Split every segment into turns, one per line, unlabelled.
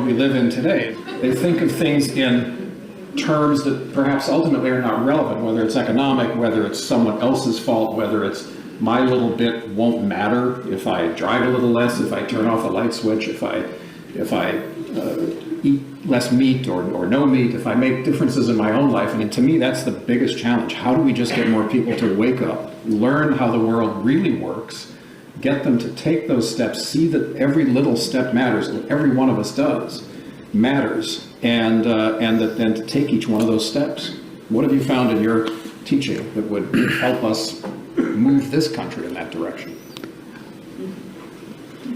world we live in today. They think of things in terms that perhaps ultimately are not relevant, whether it's economic, whether it's someone else's fault, whether it's my little bit won't matter if I drive a little less, if I turn off a light switch, if I eat less meat or no meat, if I make differences in my own life. And to me, that's the biggest challenge. How do we just get more people to wake up, learn how the world really works, get them to take those steps, see that every little step matters, that every one of us does matters, and that then to take each one of those steps. What have you found in your teaching that would help us move this country in that direction?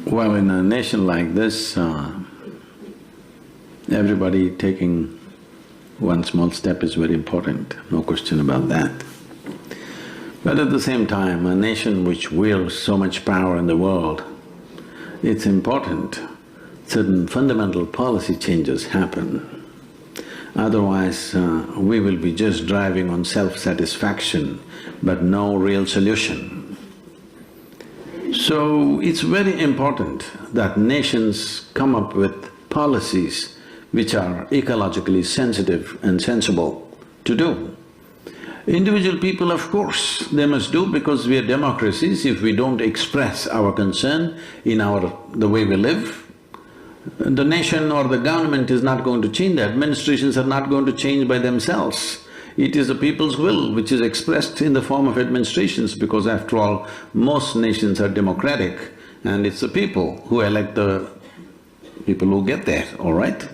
Well, in a nation like this, everybody taking one small step is very important, no question about that. But at the same time, a nation which wields so much power in the world, it's important certain fundamental policy changes happen. Otherwise, we will be just driving on self-satisfaction, but no real solution. So, it's very important that nations come up with policies which are ecologically sensitive and sensible to do. Individual people, of course, they must do because we are democracies. If we don't express our concern in the way we live, the nation or the government is not going to change, the administrations are not going to change by themselves. It is the people's will which is expressed in the form of administrations, because after all, most nations are democratic and it's the people who elect the people who get there, all right?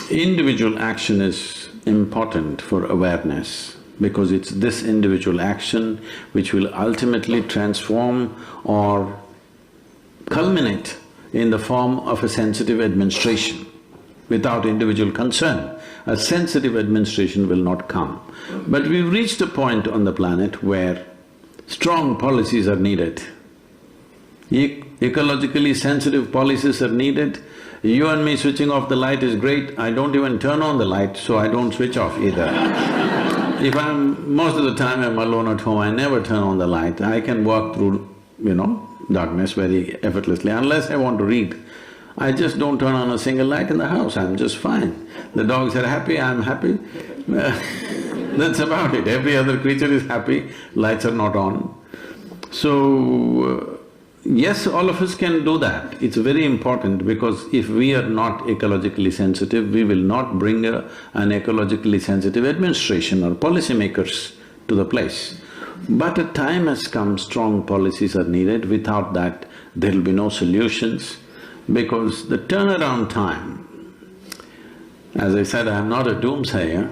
Individual action is important for awareness, because it's this individual action which will ultimately transform or culminate in the form of a sensitive administration. Without individual concern, a sensitive administration will not come. But we've reached a point on the planet where strong policies are needed. Ecologically sensitive policies are needed. You and me switching off the light is great, I don't even turn on the light, so I don't switch off either. If most of the time I'm alone at home, I never turn on the light. I can walk through, darkness very effortlessly, unless I want to read. I just don't turn on a single light in the house, I'm just fine. The dogs are happy, I'm happy. That's about it. Every other creature is happy, lights are not on. So, yes, all of us can do that. It's very important, because if we are not ecologically sensitive, we will not bring an ecologically sensitive administration or policymakers to the place. But a time has come, strong policies are needed. Without that, there'll be no solutions, because the turnaround time, as I said, I'm not a doomsayer,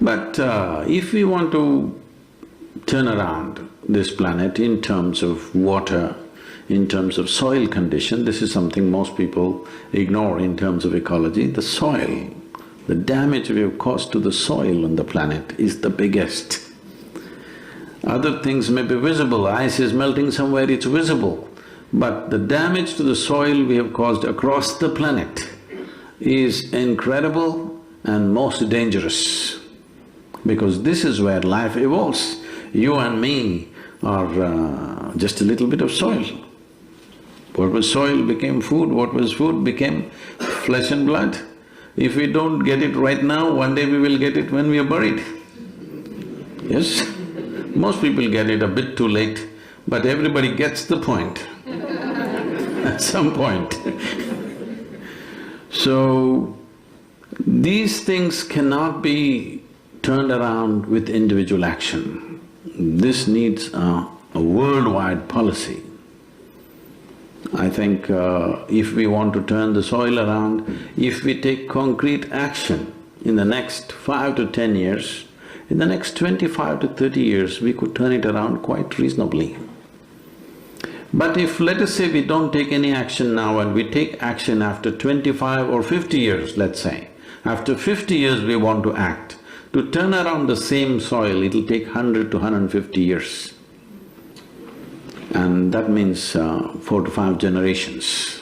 but if we want to turn around this planet in terms of water, in terms of soil condition, this is something most people ignore in terms of ecology. The soil, the damage we have caused to the soil on the planet is the biggest. Other things may be visible, ice is melting somewhere, it's visible. But the damage to the soil we have caused across the planet is incredible and most dangerous, because this is where life evolves. You and me are just a little bit of soil. What was soil became food, what was food became flesh and blood. If we don't get it right now, one day we will get it when we are buried. Yes? Most people get it a bit too late, but everybody gets the point at some point. So, these things cannot be turned around with individual action. This needs a worldwide policy. I think if we want to turn the soil around, if we take concrete action in the next 5 to 10 years, in the next 25 to 30 years, we could turn it around quite reasonably. But if, let us say, we don't take any action now and we take action after 25 or 50 years, let's say, after 50 years we want to act, to turn around the same soil, it'll take 100 to 150 years. And that means 4 to 5 generations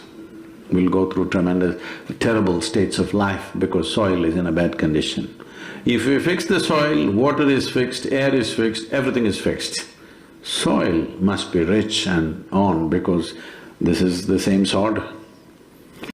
will go through tremendous, terrible states of life because soil is in a bad condition. If we fix the soil, water is fixed, air is fixed, everything is fixed. Soil must be rich and on, because This is the same sword.